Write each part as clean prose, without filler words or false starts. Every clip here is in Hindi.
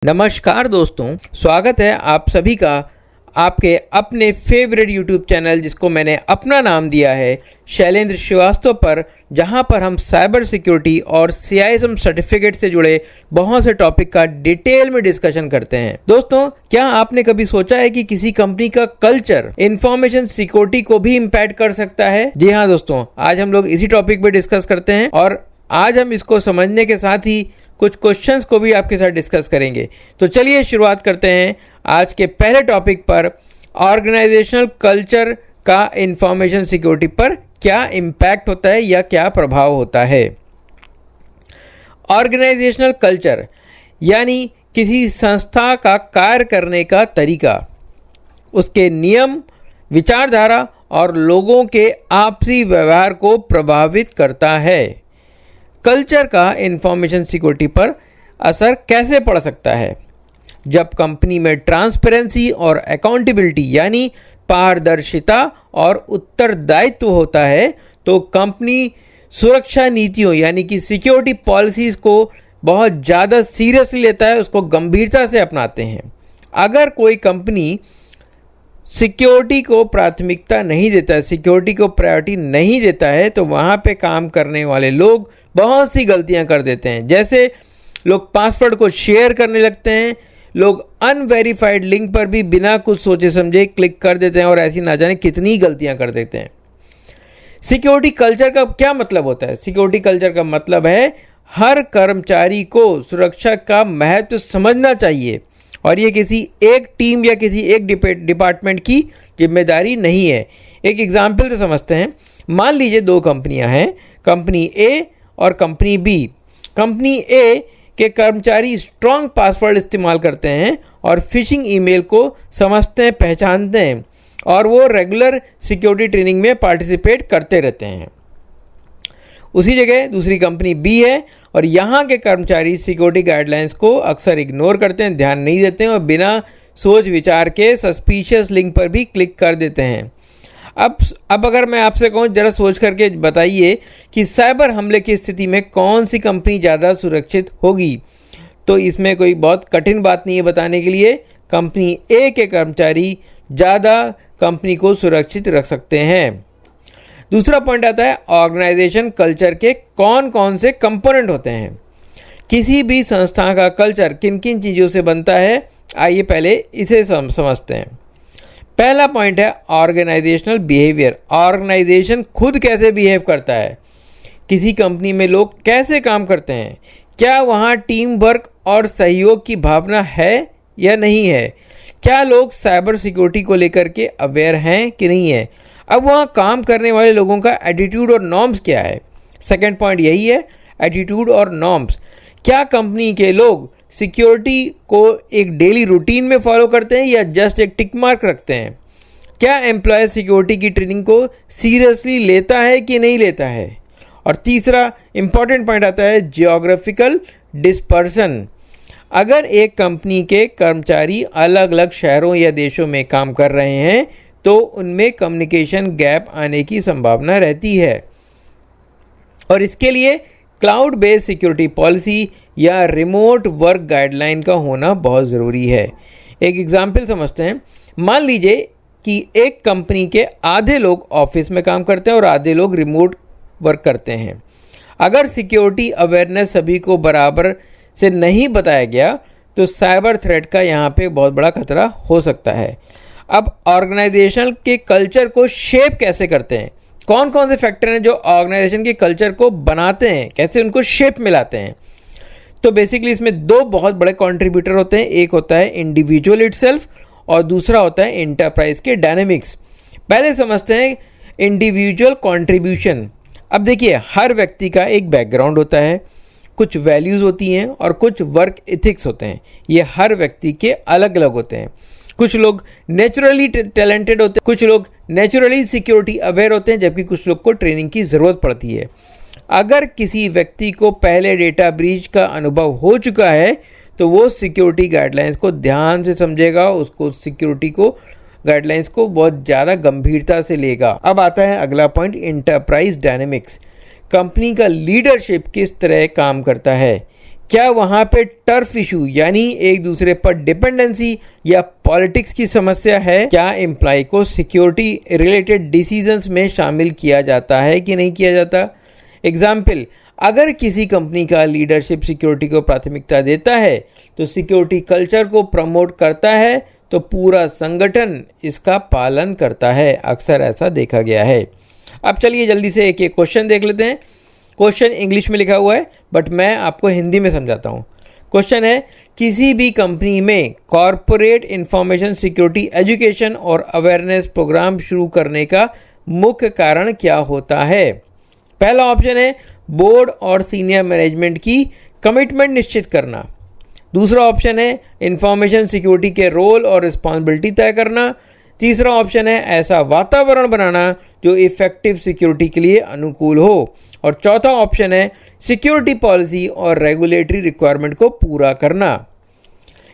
नमस्कार दोस्तों, स्वागत है आप सभी का आपके अपने फेवरेट YouTube चैनल जिसको मैंने अपना नाम दिया है शैलेंद्र श्रीवास्तव पर, जहां पर हम साइबर सिक्योरिटी और CISM सर्टिफिकेट से जुड़े बहुत से टॉपिक का डिटेल में डिस्कशन करते हैं। दोस्तों, क्या आपने कभी सोचा है कि किसी कंपनी का कल्चर इंफॉर्मेशन सिक्योरिटी को भी इम्पैक्ट कर सकता है? जी हाँ दोस्तों, आज हम लोग इसी टॉपिक पे डिस्कस करते हैं और आज हम इसको समझने के साथ ही कुछ क्वेश्चंस को भी आपके साथ डिस्कस करेंगे। तो चलिए शुरुआत करते हैं आज के पहले टॉपिक पर, ऑर्गेनाइजेशनल कल्चर का इंफॉर्मेशन सिक्योरिटी पर क्या इम्पैक्ट होता है या क्या प्रभाव होता है। ऑर्गेनाइजेशनल कल्चर यानी किसी संस्था का कार्य करने का तरीका, उसके नियम, विचारधारा और लोगों के आपसी व्यवहार को प्रभावित करता है। कल्चर का इंफॉर्मेशन सिक्योरिटी पर असर कैसे पड़ सकता है? जब कंपनी में ट्रांसपेरेंसी और अकाउंटेबिलिटी यानी पारदर्शिता और उत्तरदायित्व होता है तो कंपनी सुरक्षा नीतियों यानी कि सिक्योरिटी पॉलिसीज़ को बहुत ज़्यादा सीरियसली लेता है, उसको गंभीरता से अपनाते हैं। अगर कोई कंपनी सिक्योरिटी को प्राथमिकता नहीं देता है, सिक्योरिटी को प्रायोरिटी नहीं देता है, तो वहाँ पे काम करने वाले लोग बहुत सी गलतियाँ कर देते हैं। जैसे लोग पासवर्ड को शेयर करने लगते हैं, लोग अनवेरीफाइड लिंक पर भी बिना कुछ सोचे समझे क्लिक कर देते हैं और ऐसी ना जाने कितनी गलतियाँ कर देते हैं। सिक्योरिटी कल्चर का क्या मतलब होता है? सिक्योरिटी कल्चर का मतलब है हर कर्मचारी को सुरक्षा का महत्व समझना चाहिए और ये किसी एक टीम या किसी एक डिपार्टमेंट की जिम्मेदारी नहीं है। एक एग्जाम्पल तो समझते हैं। मान लीजिए दो कंपनियां हैं, कंपनी ए और कंपनी बी। कंपनी ए के कर्मचारी स्ट्रॉन्ग पासवर्ड इस्तेमाल करते हैं और फिशिंग ईमेल को समझते हैं, पहचानते हैं और वो रेगुलर सिक्योरिटी ट्रेनिंग में पार्टिसिपेट करते रहते हैं। उसी जगह दूसरी कंपनी बी है और यहाँ के कर्मचारी सिक्योरिटी गाइडलाइंस को अक्सर इग्नोर करते हैं, ध्यान नहीं देते हैं और बिना सोच विचार के सस्पिशियस लिंक पर भी क्लिक कर देते हैं। अब अगर मैं आपसे कहूँ, ज़रा सोच करके बताइए कि साइबर हमले की स्थिति में कौन सी कंपनी ज़्यादा सुरक्षित होगी? तो इसमें कोई बहुत कठिन बात नहीं है बताने के लिए। कंपनी ए के कर्मचारी ज़्यादा कंपनी को सुरक्षित रख सकते हैं। दूसरा पॉइंट आता है ऑर्गेनाइजेशन कल्चर के कौन कौन से कंपोनेंट होते हैं। किसी भी संस्था का कल्चर किन किन चीज़ों से बनता है, आइए पहले इसे समझते हैं। पहला पॉइंट है ऑर्गेनाइजेशनल बिहेवियर। ऑर्गेनाइजेशन खुद कैसे बिहेव करता है, किसी कंपनी में लोग कैसे काम करते हैं, क्या वहाँ टीम वर्क और सहयोग की भावना है या नहीं है, क्या लोग साइबर सिक्योरिटी को लेकर के अवेयर हैं कि नहीं है, अब वहाँ काम करने वाले लोगों का एटीट्यूड और नॉर्म्स क्या है। सेकंड पॉइंट यही है, एटीट्यूड और नॉर्म्स। क्या कंपनी के लोग सिक्योरिटी को एक डेली रूटीन में फॉलो करते हैं या जस्ट एक टिक मार्क रखते हैं? क्या एम्प्लॉय सिक्योरिटी की ट्रेनिंग को सीरियसली लेता है कि नहीं लेता है? और तीसरा इंपॉर्टेंट पॉइंट आता है जियोग्राफिकल डिस्पर्सन। अगर एक कंपनी के कर्मचारी अलग अलग शहरों या देशों में काम कर रहे हैं तो उनमें कम्युनिकेशन गैप आने की संभावना रहती है और इसके लिए क्लाउड बेस्ड सिक्योरिटी पॉलिसी या रिमोट वर्क गाइडलाइन का होना बहुत ज़रूरी है। एक एग्जाम्पल समझते हैं। मान लीजिए कि एक कंपनी के आधे लोग ऑफिस में काम करते हैं और आधे लोग रिमोट वर्क करते हैं। अगर सिक्योरिटी अवेयरनेस सभी को बराबर से नहीं बताया गया तो साइबर थ्रेट का यहाँ पे बहुत बड़ा खतरा हो सकता है। अब ऑर्गेनाइजेशन के कल्चर को शेप कैसे करते हैं, कौन कौन से फैक्टर हैं जो ऑर्गेनाइजेशन के कल्चर को बनाते हैं, कैसे उनको शेप में लाते हैं? तो बेसिकली इसमें दो बहुत बड़े कंट्रीब्यूटर होते हैं। एक होता है इंडिविजुअल इटसेल्फ और दूसरा होता है एंटरप्राइज के डायनेमिक्स। पहले समझते हैं इंडिविजुअल कंट्रीब्यूशन। अब देखिए, हर व्यक्ति का एक बैकग्राउंड होता है, कुछ वैल्यूज़ होती हैं और कुछ वर्क एथिक्स होते हैं। ये हर व्यक्ति के अलग अलग होते हैं। कुछ लोग नेचुरली टैलेंटेड होते हैं, कुछ लोग नेचुरली सिक्योरिटी अवेयर होते हैं, जबकि कुछ लोग को ट्रेनिंग की ज़रूरत पड़ती है। अगर किसी व्यक्ति को पहले डेटा ब्रीच का अनुभव हो चुका है तो वो सिक्योरिटी गाइडलाइंस को ध्यान से समझेगा, उसको सिक्योरिटी को गाइडलाइंस को बहुत ज़्यादा गंभीरता से लेगा। अब आता है अगला पॉइंट, एंटरप्राइज डायनेमिक्स। कंपनी का लीडरशिप किस तरह काम करता है, क्या वहाँ पे टर्फ इशू यानी एक दूसरे पर डिपेंडेंसी या पॉलिटिक्स की समस्या है? क्या एम्प्लॉय को सिक्योरिटी रिलेटेड डिसीजंस में शामिल किया जाता है कि नहीं किया जाता? एग्जाम्पल, अगर किसी कंपनी का लीडरशिप सिक्योरिटी को प्राथमिकता देता है तो सिक्योरिटी कल्चर को प्रमोट करता है तो पूरा संगठन इसका पालन करता है। अक्सर ऐसा देखा गया है। अब चलिए जल्दी से एक क्वेश्चन देख लेते हैं। क्वेश्चन इंग्लिश में लिखा हुआ है बट मैं आपको हिंदी में समझाता हूँ। क्वेश्चन है, किसी भी कंपनी में कॉरपोरेट इंफॉर्मेशन सिक्योरिटी एजुकेशन और अवेयरनेस प्रोग्राम शुरू करने का मुख्य कारण क्या होता है? पहला ऑप्शन है बोर्ड और सीनियर मैनेजमेंट की कमिटमेंट निश्चित करना। दूसरा ऑप्शन है इंफॉर्मेशन सिक्योरिटी के रोल और रिस्पॉन्सिबिलिटी तय करना। तीसरा ऑप्शन है ऐसा वातावरण बनाना जो इफेक्टिव सिक्योरिटी के लिए अनुकूल हो। और चौथा ऑप्शन है सिक्योरिटी पॉलिसी और रेगुलेटरी रिक्वायरमेंट को पूरा करना।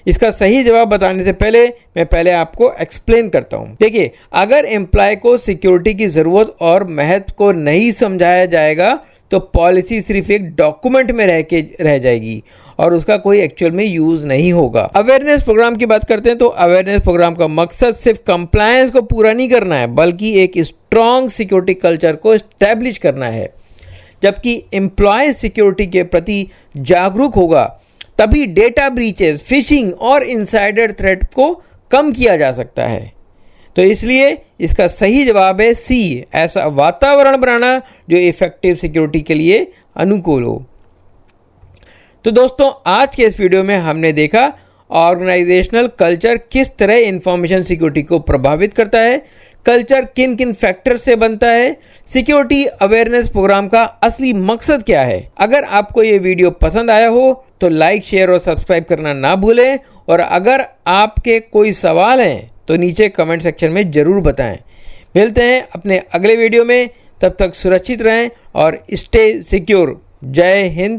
इसका सही जवाब बताने से पहले मैं आपको एक्सप्लेन करता हूं। देखिए, अगर एम्प्लॉय को सिक्योरिटी की ज़रूरत और महत्व को नहीं समझाया जाएगा तो पॉलिसी सिर्फ एक डॉक्यूमेंट में रह जाएगी और उसका कोई एक्चुअल में यूज़ नहीं होगा। अवेयरनेस प्रोग्राम की बात करते हैं तो अवेयरनेस प्रोग्राम का मकसद सिर्फ कंप्लायंस को पूरा नहीं करना है बल्कि एक स्ट्रॉन्ग सिक्योरिटी कल्चर को एस्टैब्लिश करना है। जबकि एम्प्लॉय सिक्योरिटी के प्रति जागरूक होगा तभी डेटा ब्रीचेस, फिशिंग और इनसाइडर थ्रेट को कम किया जा सकता है। तो इसलिए इसका सही जवाब है सी, ऐसा वातावरण बनाना जो इफेक्टिव सिक्योरिटी के लिए अनुकूल हो। तो दोस्तों, आज के इस वीडियो में हमने देखा ऑर्गेनाइजेशनल कल्चर किस तरह इंफॉर्मेशन सिक्योरिटी को प्रभावित करता है, कल्चर किन किन फैक्टर से बनता है, सिक्योरिटी अवेयरनेस प्रोग्राम का असली मकसद क्या है। अगर आपको ये वीडियो पसंद आया हो तो लाइक, शेयर और सब्सक्राइब करना ना भूलें और अगर आपके कोई सवाल हैं तो नीचे कमेंट सेक्शन में ज़रूर बताएं। मिलते हैं अपने अगले वीडियो में, तब तक सुरक्षित रहें और स्टे सिक्योर। जय हिंद,